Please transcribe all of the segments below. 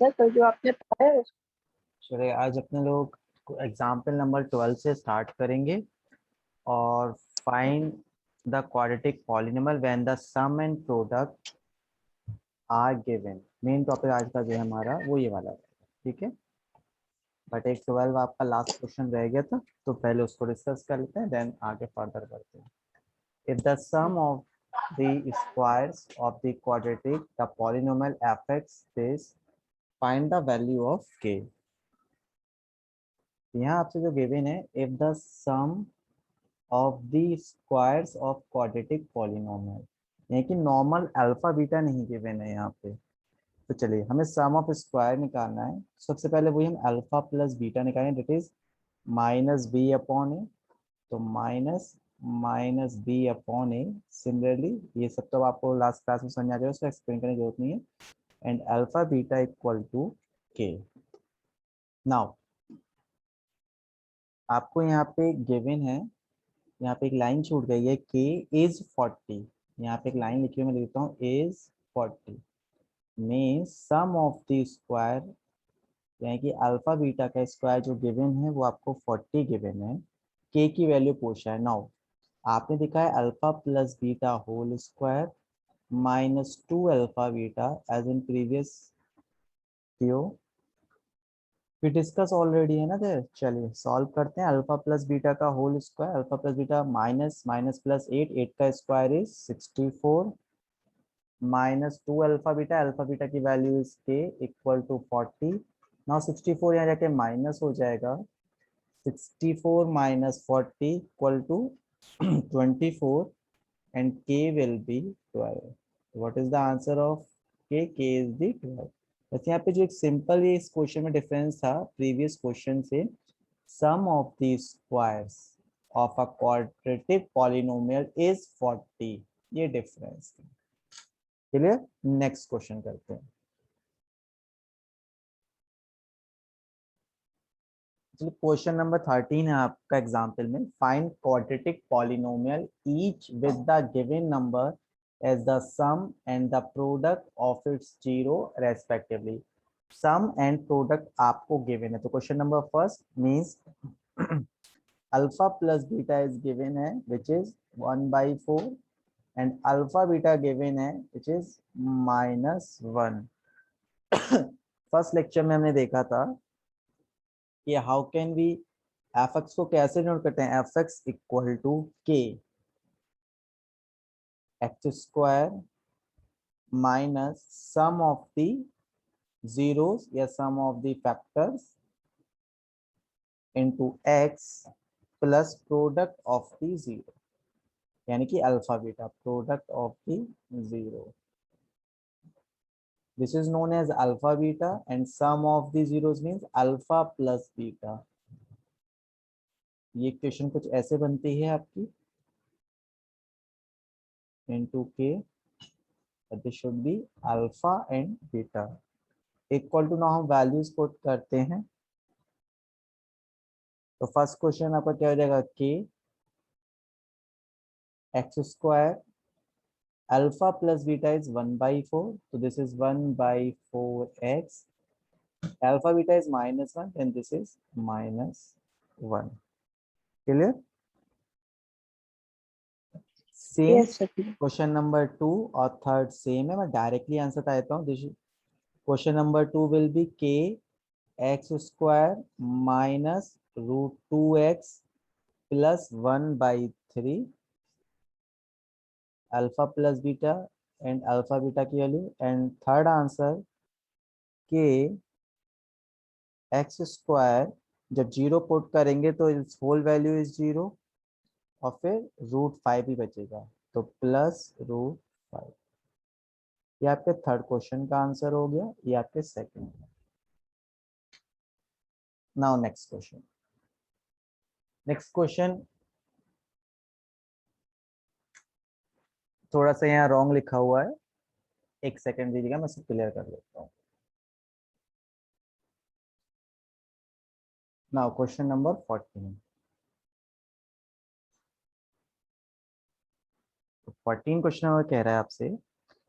Sir, तो जो आपने पढ़ा है चलिए आज अपने लोग एग्जाम्पल नंबर 12 से स्टार्ट करेंगे और find the quadratic polynomial when the sum and product are given. Main topic आज का जो है हमारा वो ये वाला है, ठीक है। बट एक 12 आपका लास्ट क्वेश्चन रह गया था, तो पहले उसको डिस्कस कर लेते हैं, देन आगे फर्दर करते हैं। If the sum of the squares of the quadratic the polynomial F X this, find the value of k. यहाँ आपसे जो गिवन है, if the sum of the squares of quadratic polynomial, यानी कि नॉर्मल अल्फा बीटा नहीं given है यहाँ पे। तो चलिए हमें सम ऑफ स्क्वायर निकालना है। सबसे पहले वही हम अल्फा प्लस बीटा निकालेंगे, that is minus b upon a. तो minus minus b upon a. Similarly ये सब तो आपको लास्ट क्लास में समझ आ जाएगा, उसको एक्सप्लेन करने की जरूरत नहीं है। And alpha beta equal to k. Now आपको यहाँ पे गिवन है, यहाँ पे एक लाइन छूट गई है, k इज 40। यहाँ पे एक लाइन लिखी हुई मैं लिखता हूँ is 40 means sum of the square, यानी कि अल्फा बीटा का स्क्वायर जो गिवन है वो आपको 40 गिवन है। k की वैल्यू पूछा है। नाउ आपने दिखा है alpha plus beta whole square minus 2 alpha beta as in previous थियो। फिर डिस्कस ऑलरेडी है ना देर। चलिए सॉल्व करते हैं। अल्फा प्लस बीटा का whole square, alpha plus beta minus minus plus 8, 8 का square is 64 minus 2 alpha beta की value is k equal to 40। Now 64 यहाँ जाके माइनस हो जाएगा, 64 minus 40 equal to 24 and k will be 12। What is the answer of k? k is the 12। बस यहाँ पे जो एक सिंपल ये इस क्वेश्चन में डिफरेंस था प्रीवियस क्वेश्चन से, sum of the squares of a quadratic polynomial is 40, ये डिफरेंस। क्लियर? नेक्स्ट क्वेश्चन करते हैं। क्वेश्चन नंबर 13 है आपका एग्जाम्पल में, find quadratic polynomial each with the given number as the sum and the product of its zero respectively। sum and product आपको given है, तो question number first means alpha plus beta is given है which is 1/4 and alpha beta given है which is -1। First lecture में हमने देखा था कि how can we f x को कैसे नोट करते हैं, f x equal to k x square minus sum of the zeros या sum of the factors into x plus product of the zero, यानी कि alpha beta product of the zero. This is known as alpha beta and sum of the zeros means alpha plus beta. ये question कुछ ऐसे बनती है आपकी, into k this should be alpha and beta equal to. Now हम values put करते हैं, तो फर्स्ट क्वेश्चन आपका क्या हो जाएगा, के x square alpha plus beta is 1/4, तो this is 1/4x, alpha beta is -1 and this is -1। Clear? Same yes sir. Question number 2 और थर्ड सेम है, मैं डायरेक्टली आंसर आ देता हूँ। क्वेश्चन नंबर 2 विल बी के x square minus √2x plus 1/3 alpha plus beta and alpha beta की value. And third answer के x square, जब zero put करेंगे तो इस होल वैल्यू इज जीरो और फिर √5 ही बचेगा, तो +√5। ये आपके थर्ड क्वेश्चन का आंसर हो गया, ये आपके second. Now next question. Next question थोड़ा सा यहाँ रॉन्ग लिखा हुआ है, एक सेकंड दीजिएगा, मैं सब क्लियर कर लेता हूँ। Now question number 14। 14 क्वेश्चन कह रहा है आपसे,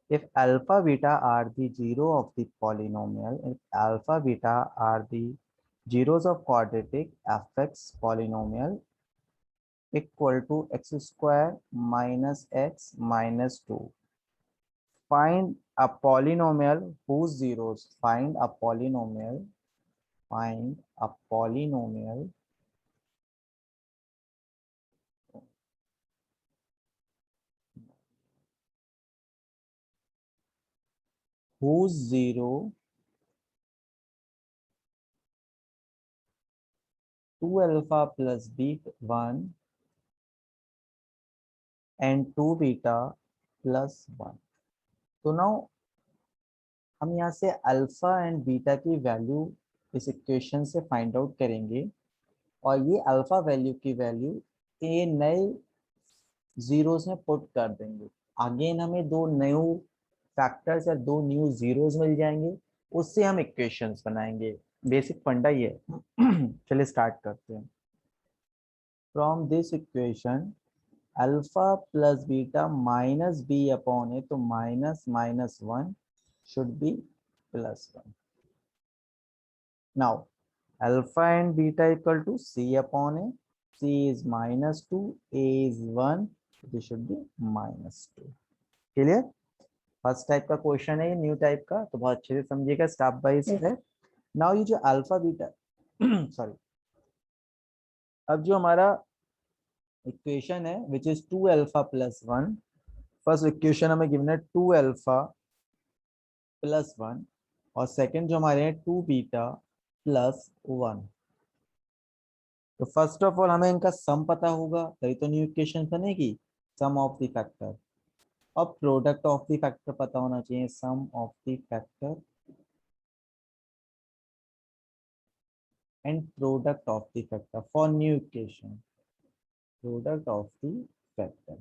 if alpha beta are the zero of the polynomial, if alpha beta are the zeros of quadratic fx polynomial equal to x square minus x minus 2, find a polynomial whose zeros, find a polynomial whose zero 2 alpha plus b1 and 2 beta plus 1. तो now हम यहाँ से alpha and beta की value इस equation से find out करेंगे और ये अल्फा वैल्यू की वैल्यू ये नए जीरोस में पुट कर देंगे। अगेन हमें दो न्यू फैक्टर्स या दो न्यू जीरोस मिल जाएंगे, उससे हम इक्वेशंस बनाएंगे। बेसिक फंडा ये है। चलिए स्टार्ट करते हैं। From this equation alpha plus beta minus b upon a, तो minus minus 1 should be plus 1. Now alpha and beta equal to c upon a. C is minus 2, a is 1, this should be minus 2. Clear? First type का question है ये, new type का, तो बहुत अच्छे से समझिएगा स्टेप बाय स्टेप। नाउ ये जो अल्फा बीटा सॉरी, अब जो हमारा इक्वेशन है which is 2 alpha plus 1, first equation हमें गिवन है 2 अल्फा प्लस 1 और सेकंड जो हमारे हैं 2 बीटा प्लस 1। तो फर्स्ट ऑफ ऑल हमें इनका सम पता होगा, तभी तो न्यू इक्वेशन बनेगी। सम ऑफ द फैक्टर और प्रोडक्ट ऑफ द फैक्टर पता होना चाहिए। Sum of the factor and product of the factor for new equation. Product of the factor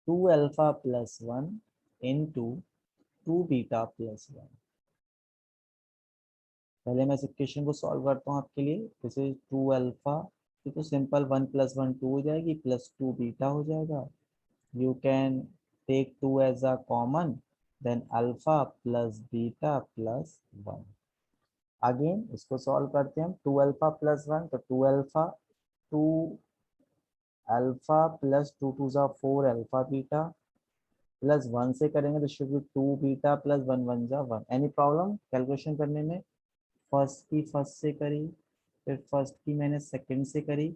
2 alpha plus 1 into 2 beta plus 1। पहले मैं इस equation को solve करता हूँ आपके लिए। दिस इज 2 अल्फा, ये तो सिंपल 1 प्लस 1 2 हो जाएगी, प्लस 2 बीटा हो जाएगा। You can take 2 as a common, then alpha plus beta plus 1. Again इसको सॉल्व करते हैं हम। 2 अल्फा प्लस 1, तो 2 अल्फा, 2 अल्फा प्लस 2 2 जा 4 अल्फा बीटा प्लस 1 से करेंगे तो शुड बी 2 बीटा प्लस 1 1 जा 1। एनी प्रॉब्लम कैलकुलेशन करने में? फर्स्ट की फर्स्ट से करी, फिर फर्स्ट की मैंने सेकंड से करी,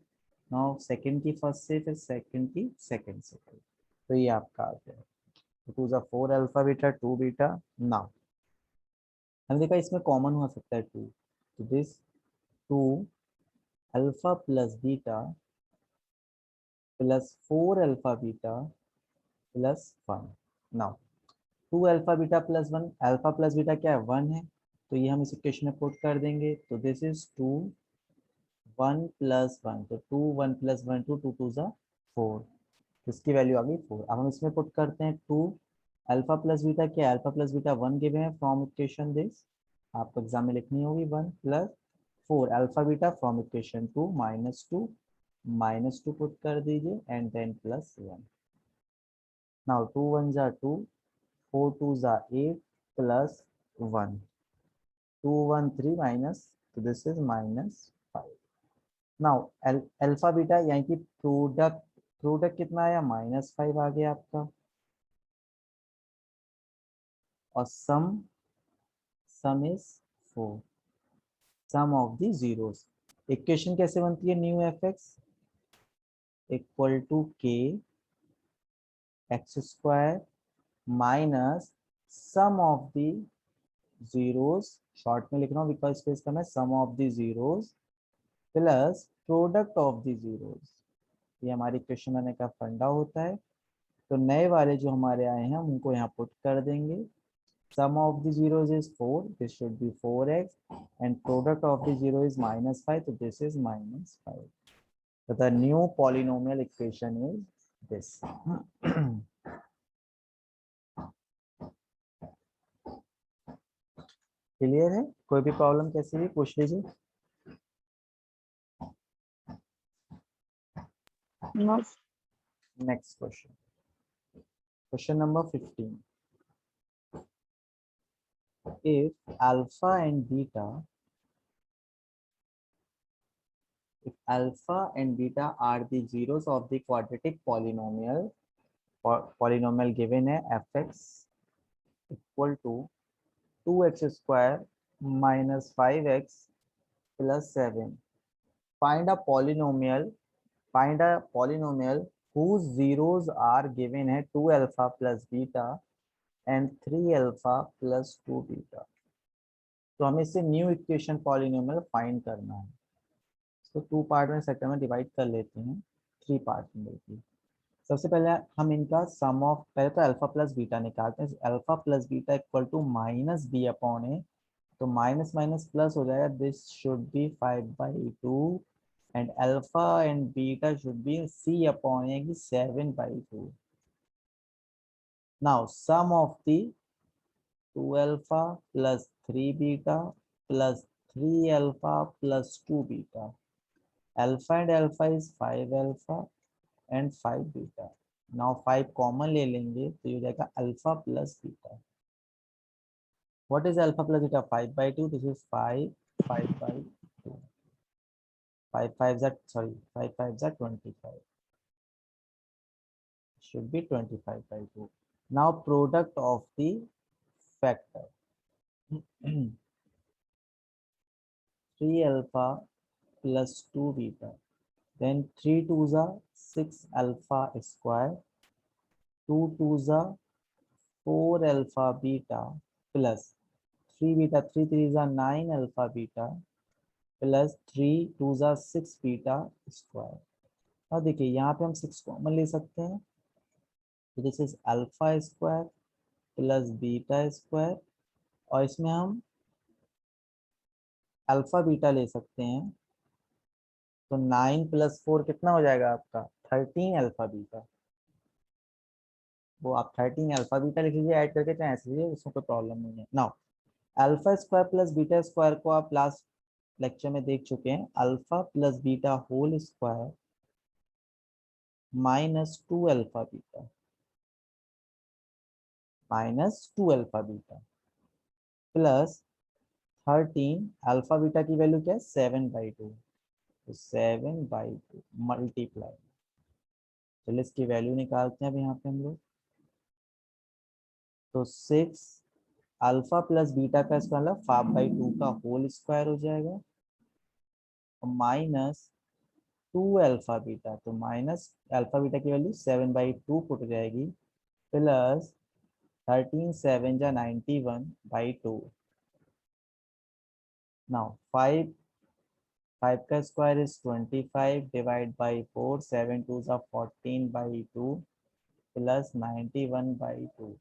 नाउ सेकंड की फर्स्ट से, फिर सेकंड की सेकंड से करी, तो ये आपका आ गया। टू जा 4 अल्फा बीटा 2 बीटा। नाउ हमने देखा इसमें कॉमन हो सकता है 2, तो this 2 alpha plus beta plus 4 alpha beta plus 1। Now 2 alpha beta plus 1, alpha plus beta क्या है 1 है, तो ये हम इस इक्वेशन में पुट कर देंगे। तो दिस इज 2 1 प्लस 1, तो 2 1 प्लस 1 2 2 2 जा 4, इसकी वैल्यू आ गई 4। अब हम इसमें पुट करते हैं 2 अल्फा प्लस बीटा क्या है, अल्फा प्लस बीटा 1 गिवे हैं फ्रॉम इक्वेशन दिस, आपको एग्जाम में लिखनी होगी 1 plus 4 alpha beta from equation 2 minus 2 put कर दीजिए एंड देन प्लस 1। नाउ 2 1 जा 2, 4 2 जा 8 प्लस 1, 2 1 3 माइनस, तो this is minus 5। Now alpha beta यानी कि प्रोडक्ट कितना आया, माइनस 5 आ गया आपका। और sum is 4, sum of the zeros. Equation कैसे बनती है, new f x equal to k x square minus sum of the zeros, short में लिख रहा हूँ बिकॉज स्पेस कम है, sum of the zeros plus product of the zeros. ये हमारी इक्वेशन बनाने का फंडा होता है। तो नए वाले जो हमारे आए हैं हम उनको यहाँ पुट कर देंगे। Sum of the zeros is 4, this should be 4x, and product of the zero is minus 5, so this is minus 5. So the new polynomial equation is this. Clear है? कोई भी प्रॉब्लम कैसे भी पूछ लीजिए। Next question, question number 15। if alpha and beta if alpha and beta are the zeros of the quadratic polynomial or polynomial given है fx equal to 2x square minus 5x plus 7. Find a polynomial whose zeros are given है 2 alpha plus beta and 3 alpha plus 2 beta. तो हमें इससे new equation polynomial find करना है. तो 2 part में sector में डिवाइड कर लेते हैं 3 पार्ट में. देखिए सबसे पहले हम इनका सम ऑफ पहले तो अल्फा प्लस बीटा निकालते हैं. Alpha plus beta equal to minus b upon a. तो माइनस माइनस प्लस हो जाएगा. This should be 5/2 and alpha and beta should be c upon a की 7/2. Now sum of the 2 alpha plus 3 beta plus 3 alpha plus 2 beta. Alpha and alpha is 5 alpha and 5 beta. Now 5 common ले लेंगे तो ये हो जाएगा alpha plus beta. What is alpha plus beta? 5/2. This is 5/2. 5 5s are sorry 5 5s are 25. Should be 25/2. Now product of the factor. 3 alpha plus 2 beta. Then 3 2s are 6 alpha square. 2 2s are 4 alpha beta plus 3 beta. 3 3s are 9 alpha beta plus 3 2s are 6 beta square. अब देखिए यहाँ पे हम 6 common ले सकते हैं. तो this is alpha square plus beta square और इसमें हम अल्फा बीटा ले सकते हैं. तो 9 प्लस 4 कितना हो जाएगा आपका 13 अल्फा बीटा. वो आप 13 अल्फा बीटा लिख लीजिए ऐड करके चाहे ऐसे लीजिए उसमें कोई प्रॉब्लम नहीं है. Now alpha square plus beta square को आप लास्ट लेक्चर में देख चुके हैं. Alpha plus beta whole square -2 alpha beta plus 13 alpha beta की वैल्यू क्या है 7/2. तो 7/2 मल्टीप्लाई. चलिए इसकी वैल्यू निकालते हैं अब यहाँ पे हम लोग. तो 6 अल्फा प्लस बीटा का स्क्वायर मतलब 5/2 का होल स्क्वायर हो जाएगा माइनस 2 अल्फा बीटा. तो माइनस अल्फा बीटा की वैल्यू 7/2 पुट हो जाएगी प्लस 13 7 जा 91/2. नाउ 5 का स्क्वायर इज 25 डिवाइड बाई 4. 7 2 जा 14/2 प्लस 91/2.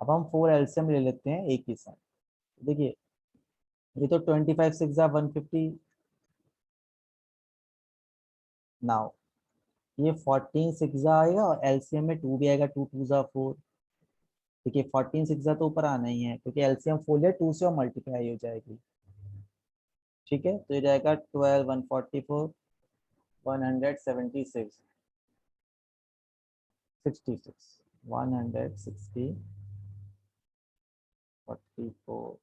अब हम 4 एलसीएम ले लेते हैं एक ही साथ. देखिए ये तो 25 6 जा 150. नाउ ये 14 6 जा आएगा और एलसीएम में 2 भी आएगा. 2 2 जा 4. देखिए 14 6 जा तो ऊपर आना ही है क्योंकि एलसीएम 4 है 2 से और मल्टीप्लाई हो जाएगी. ठीक है तो ये जाएगा 12 144 176 66 160 44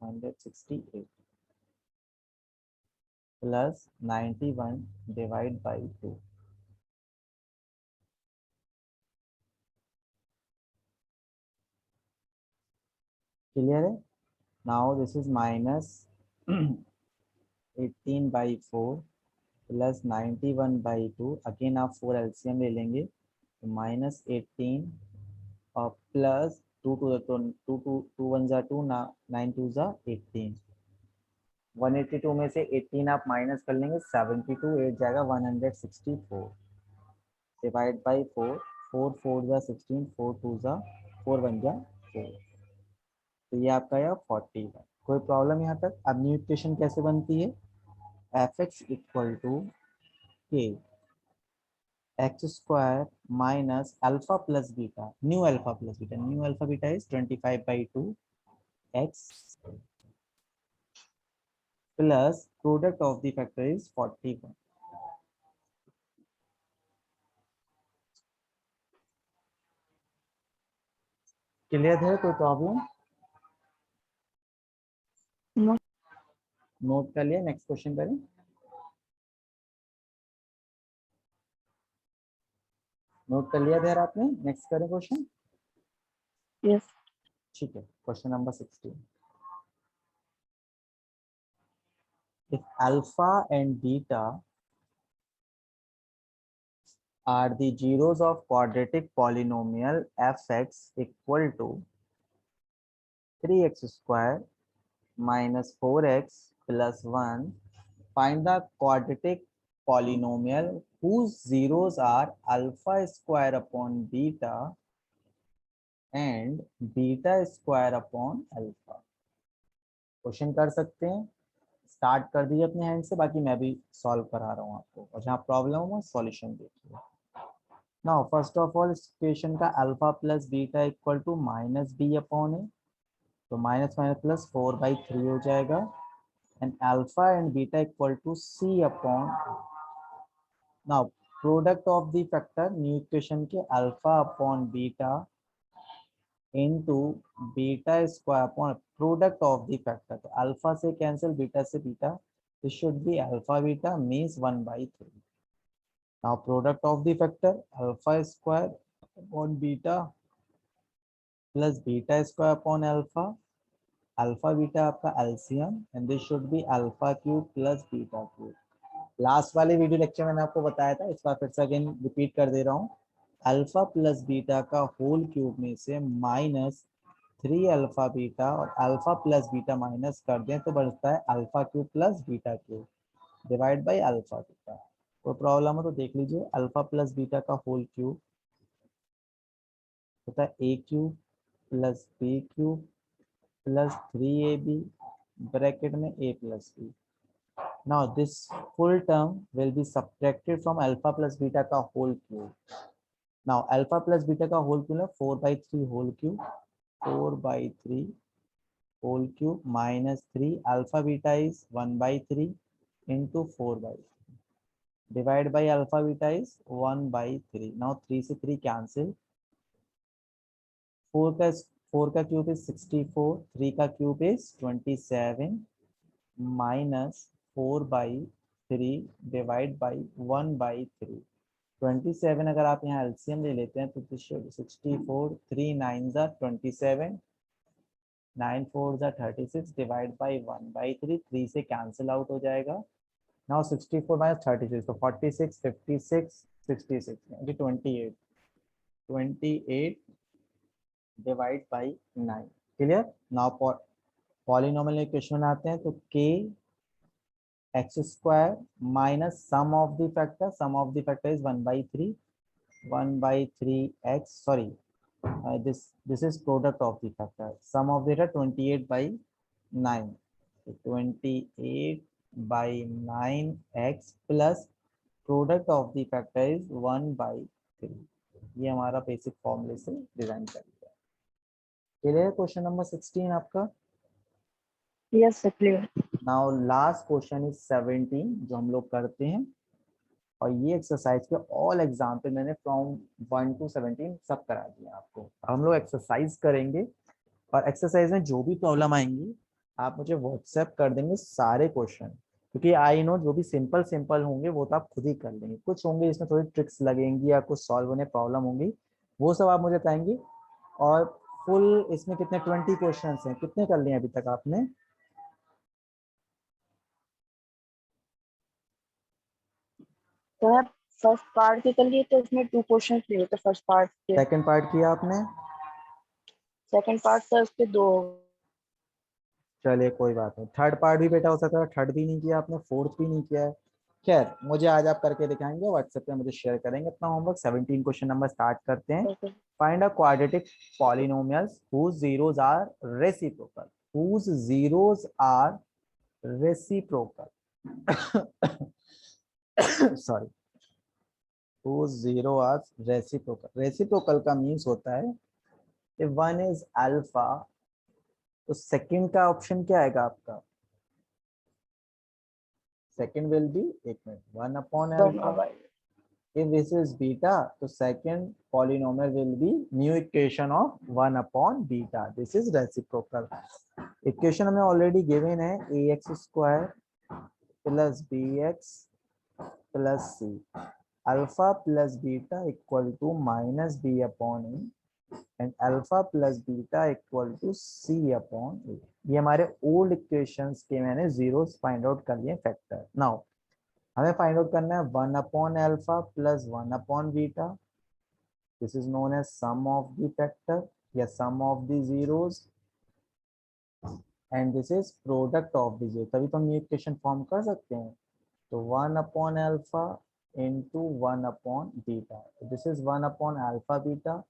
168 प्लस 91 डिवाइड बाई 2. क्लियर है. Now this is minus 18/4 plus 91/2. Again आप 4 एलसीएम ले लेंगे तो -18 और प्लस 2 2 तो 2 2 2 1 जा 2 ना 9 2 जा 18. 182 में से 18 आप माइनस कर लेंगे 72. 8 जाएगा 164 डिवाइड बाई 4. 4 4 जा 16 4 2 जा 4 1 जा 4. तो ये आपका यह 41. कोई प्रॉब्लम यहाँ तक. अब न्यू इक्वेशन कैसे बनती है. fx equal to k x square minus alpha plus beta. New alpha beta is 25/2 x plus product of the factor is 41. Clear है. कोई प्रॉब्लम. नोट कर लिया, नेक्स्ट क्वेश्चन करें। नोट कर लिया देर आपने, नेक्स्ट करें क्वेश्चन। यस। ठीक है, question number 16। If alpha and beta are the zeros of quadratic polynomial fx equal to 3x square minus 4x plus 1, find the quadratic polynomial whose zeros are alpha square upon beta and beta square upon alpha। Question कर सकते हैं, start कर दीजिए अपने hand से, बाकी मैं भी सॉल्व करा रहा हूँ आपको, और जहाँ प्रॉब्लम हो सॉल्यूशन देखिए। नाउ फर्स्ट ऑफ ऑल इस इक्वेशन का alpha plus beta equal to minus b upon a, तो माइनस माइनस प्लस 4/3 हो जाएगा, and alpha and beta equal to c upon. Now product of the factor new equation के alpha upon beta into beta square upon product of the factor, तो alpha से cancel, beta से beta, this should be alpha beta means 1/3। Now product of the factor alpha square upon beta plus beta square upon alpha, alpha beta आपका LCM, and this should be alpha cube plus beta cube. Last वाले video lecture में मैंने आपको बताया था, इस बार फिर से अगेन रिपीट कर दे रहा हूँ। अल्फा प्लस बीटा का होल क्यूब में से माइनस 3 अल्फा बीटा और अल्फा प्लस बीटा माइनस कर दें तो बचता है alpha cube plus beta cube divide by alpha beta. कोई प्रॉब्लम हो तो देख लीजिए। अल्फा प्लस बीटा का होल क्यूब होता है a cube plus b cube plus 3ab bracket में a plus b। Now this full term will be subtracted from alpha plus beta का whole cube. Now alpha plus beta का whole cube है 4/3 whole cube, 4/3 whole cube minus 3 alpha beta is 1/3 into 4/3 divide by alpha beta is 1/3. Now 3 से 3 cancel, 4 का cube is 64, 3 का cube is 27 minus 4/3 divide by 1/3। 27 अगर आप यहाँ LCM ले लेते हैं तो 64, 3 9 27, 9 4 36 डिवाइड बाई 1/3, 3 से कैंसिल आउट हो जाएगा। नाउ 64 माइनस 36 तो 46, 56, 66 28, 28 divide by 9। Clear. Now polynomial equation आते हैं तो k x square minus sum of the factor, sum of the factor is 1/3, 1/3x, sorry, this is product of the factor, sum of the factor 28/9, 28/9x plus product of the factor is 1/3। ये हमारा basic फॉर्मूले से design कर लिया। Clear. Question number 16 आपका। Yes clear. Now last question is 17 जो हम लोग करते हैं, और ये एक्सरसाइज के ऑल एग्जाम्पल मैंने फ्रॉम 1 to 17 सब करा दिया आपको। हम लोग एक्सरसाइज करेंगे, और एक्सरसाइज में जो भी प्रॉब्लम आएंगी आप मुझे व्हाट्सएप कर देंगे सारे क्वेश्चन, क्योंकि आई नो जो भी सिंपल सिंपल होंगे वो तो आप खुद ही कर लेंगे, कुछ होंगे इसमें थोड़ी ट्रिक्स लगेंगी या कुछ सॉल्व होने प्रॉब्लम होंगी, वो सब आप मुझे बताएंगे। और फुल इसमें कितने 20 क्वेश्चन हैं, कितने कर लिए अभी तक आपने? सर फर्स्ट पार्ट के कर लिए तो इसमें 2 क्वेश्चन लिए थे फर्स्ट पार्ट के। सेकंड पार्ट किया आपने? सेकंड पार्ट सर उसके 2। चलिए कोई बात नहीं, थर्ड पार्ट भी बेटा हो सकता है थर्ड भी नहीं किया आपने, फोर्थ भी नहीं किया है। खैर मुझे आज आप करके दिखाएंगे, व्हाट्सएप पे मुझे शेयर करेंगे अपना होमवर्क। 17 क्वेश्चन नंबर स्टार्ट करते हैं। Find a quadratic polynomials whose zeros are reciprocal, whose zeros are reciprocal sorry, whose zero are reciprocal। Reciprocal का मीन्स होता है if one is alpha, तो सेकंड का ऑप्शन क्या आएगा आपका? सेकंड विल बी, एक minute, 1/alpha if this is beta, तो second polynomial will be new equation of 1 upon beta. This is reciprocal. Equation हमें already given है ax square plus bx plus c. Alpha plus beta equal to minus b upon a and alpha plus beta equal to c upon a. ये हमारे old equations के मैंने zeros find out कर लिए factor. Now हमें find out करना है 1 upon alpha plus 1 upon beta. This is known as sum of the factor या sum of the zeros and this is product of the zero. तभी तो हम ये इक्वेशन फॉर्म कर सकते हैं. तो 1 upon alpha into 1 upon beta. This is 1 upon alpha beta.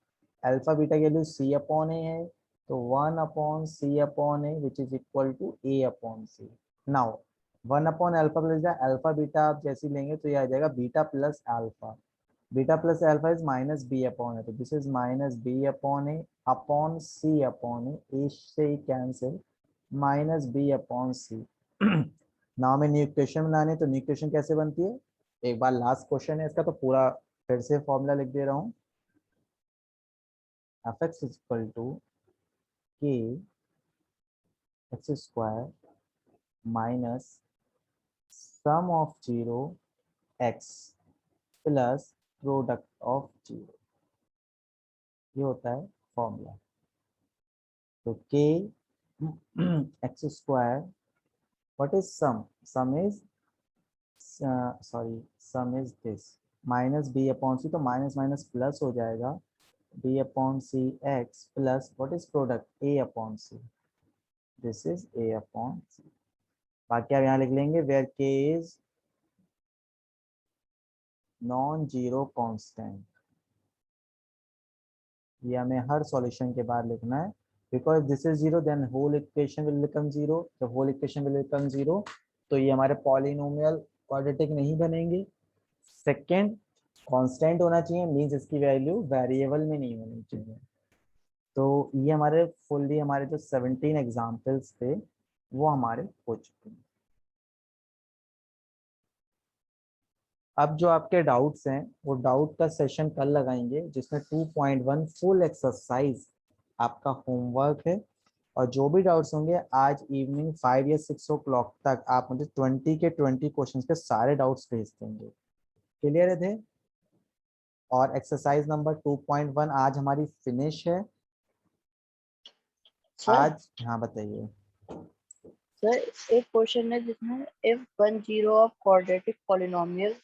Alpha beta की वैल्यू c अपॉन a है, तो 1 upon c upon a which is equal to a upon c. Now 1 upon alpha plus alpha beta आप जैसे लेंगे तो ये आ जाएगा beta plus alpha. Beta plus alpha is minus b upon a, तो this is minus b upon a upon C upon ए से cancel minus b upon सी. Now में न्यू इक्वेशन बनाने, तो न्यू इक्वेशन कैसे बनती है एक बार लास्ट क्वेश्चन है इसका, तो पूरा फिर से फॉर्मूला लिख दे रहा हूँ. F x is equal to k x square minus sum of 0 x plus product of 0. ये होता है फॉर्मूला. तो k x square, what is sum? Sum is sum is this minus b upon c, तो minus minus plus हो जाएगा b upon c x plus what is product a upon c. This is a upon c. बाकी आप यहाँ लिख लेंगे where k is non zero constant. ये हमें हर सॉल्यूशन के बाद लिखना है, because this is zero then whole equation will become zero. जब whole equation will become zero तो ये हमारे पॉलिनोमियल क्वाड्रेटिक नहीं बनेंगे. सेकंड कांस्टेंट होना चाहिए, मींस इसकी वैल्यू वेरिएबल में नहीं होनी चाहिए. तो ये हमारे फुल्ली हमारे जो 17 एग्जाम्पल्स थे वो हमारे हो चुके हैं. अब जो आपके डाउट्स हैं वो डाउट का सेशन कल लगाएंगे, जिसमें 2.1 फुल एक्सरसाइज आपका होमवर्क है. और जो भी डाउट्स होंगे आज इवनिंग 5 या 6 o'clock तक आप मुझे 20 के 20 क्वेश्चंस के सारे डाउट्स भेज देंगे. क्लियर है? और एक्सरसाइज नंबर 2.1 आज हमारी फिनिश है. सर आज हाँ बताइए. सर एक क्वेश्चन है जिसमें if one zero of quadratic polynomial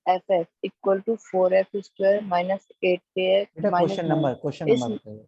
fx equal to 4x square minus 8kx बेटा minus क्वेश्चन 9 नंबर is बताइए.